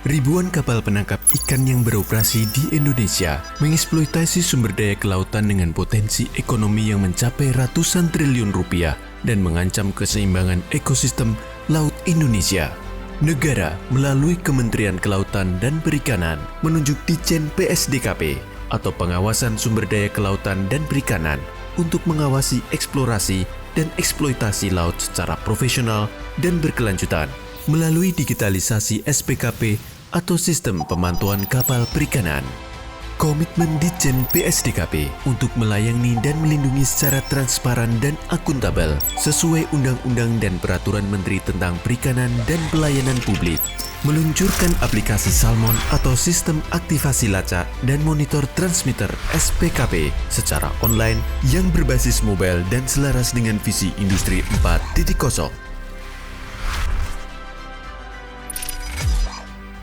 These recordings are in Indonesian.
Ribuan kapal penangkap ikan yang beroperasi di Indonesia mengeksploitasi sumber daya kelautan dengan potensi ekonomi yang mencapai ratusan triliun rupiah dan mengancam keseimbangan ekosistem laut Indonesia. Negara melalui Kementerian Kelautan dan Perikanan menunjuk Ditjen PSDKP atau Pengawasan Sumber Daya Kelautan dan Perikanan untuk mengawasi eksplorasi dan eksploitasi laut secara profesional dan berkelanjutan melalui digitalisasi SPKP atau Sistem Pemantauan Kapal Perikanan. Komitmen Ditjen PSDKP untuk melayani dan melindungi secara transparan dan akuntabel sesuai Undang-Undang dan Peraturan Menteri tentang Perikanan dan Pelayanan Publik, meluncurkan aplikasi Salmon atau Sistem Aktivasi Lacak dan Monitor Transmitter SPKP secara online yang berbasis mobile dan selaras dengan visi Industri 4.0.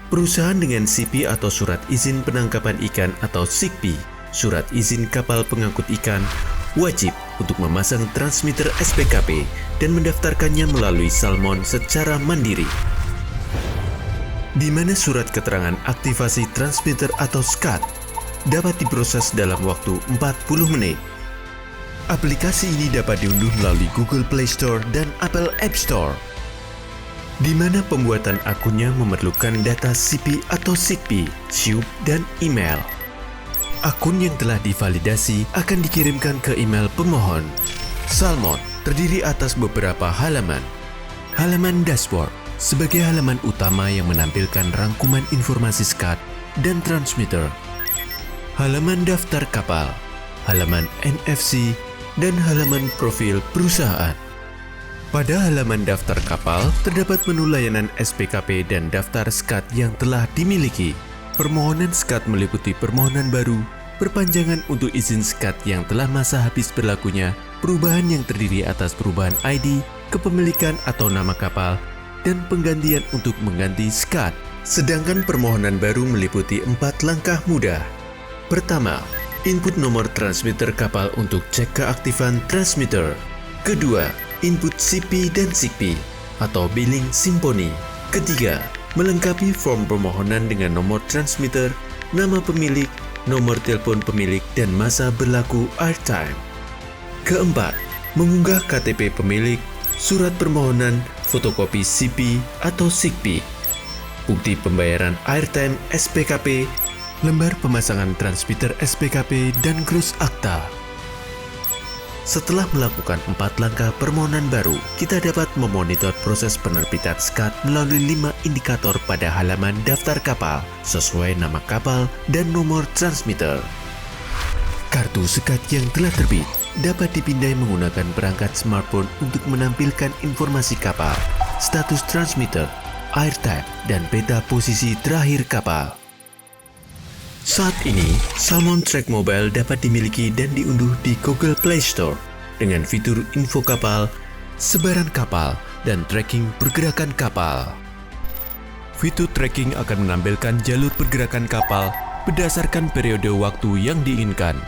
Perusahaan dengan SIPI atau Surat Izin Penangkapan Ikan atau SIKPI, Surat Izin Kapal Pengangkut Ikan, wajib untuk memasang transmitter SPKP dan mendaftarkannya melalui Salmon secara mandiri. Di mana surat keterangan aktivasi transmitter atau SCAT dapat diproses dalam waktu 40 menit. Aplikasi ini dapat diunduh melalui Google Play Store dan Apple App Store, di mana pembuatan akunnya memerlukan data SIPI atau SIKPI, SIUP, dan email. Akun yang telah divalidasi akan dikirimkan ke email pemohon. Salmon terdiri atas beberapa halaman. Halaman dashboard sebagai halaman utama yang menampilkan rangkuman informasi SCAT dan transmitter. Halaman daftar kapal, halaman NFC, dan halaman profil perusahaan. Pada halaman daftar kapal, terdapat menu layanan SPKP dan daftar SCAT yang telah dimiliki. Permohonan SCAT meliputi permohonan baru, perpanjangan untuk izin SCAT yang telah masa habis berlakunya, perubahan yang terdiri atas perubahan ID, kepemilikan atau nama kapal, dan penggantian untuk mengganti SCAT. Sedangkan permohonan baru meliputi 4 langkah mudah. Pertama, input nomor transmitter kapal untuk cek keaktifan transmitter. Kedua, input SIPI dan SIKPI atau billing simponi. Ketiga, melengkapi form permohonan dengan nomor transmitter, nama pemilik, nomor telepon pemilik, dan masa berlaku airtime. Keempat, mengunggah KTP pemilik, surat permohonan, fotokopi SIPI atau SIKPI, bukti pembayaran airtime SPKP, lembar pemasangan transmitter SPKP, dan gross akta. Setelah melakukan 4 langkah permohonan baru, kita dapat memonitor proses penerbitan SCAT melalui 5 indikator pada halaman daftar kapal sesuai nama kapal dan nomor transmitter. Kartu SCAT yang telah terbit dapat dipindai menggunakan perangkat smartphone untuk menampilkan informasi kapal, status transmitter, airtime, dan peta posisi terakhir kapal. Saat ini, Salmon Track Mobile dapat dimiliki dan diunduh di Google Play Store dengan fitur info kapal, sebaran kapal, dan tracking pergerakan kapal. Fitur tracking akan menampilkan jalur pergerakan kapal berdasarkan periode waktu yang diinginkan.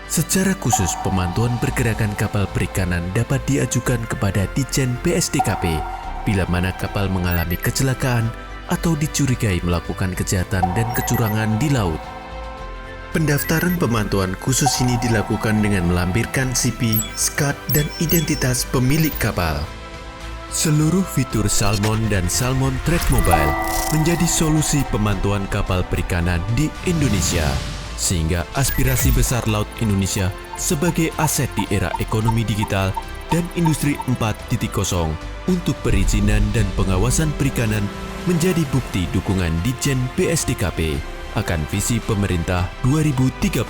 Secara khusus, pemantauan pergerakan kapal perikanan dapat diajukan kepada Ditjen PSDKP bila mana kapal mengalami kecelakaan atau dicurigai melakukan kejahatan dan kecurangan di laut. Pendaftaran pemantauan khusus ini dilakukan dengan melampirkan SIPI, SCAT, dan identitas pemilik kapal. Seluruh fitur Salmon dan Salmon Track Mobile menjadi solusi pemantauan kapal perikanan di Indonesia, sehingga aspirasi besar laut Indonesia sebagai aset di era ekonomi digital dan industri 4.0 untuk perizinan dan pengawasan perikanan menjadi bukti dukungan Ditjen PSDKP akan visi pemerintah 2030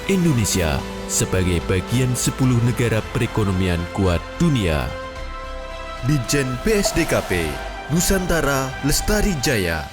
Indonesia sebagai bagian 10 negara perekonomian kuat dunia. Ditjen PSDKP, Nusantara Lestari Jaya.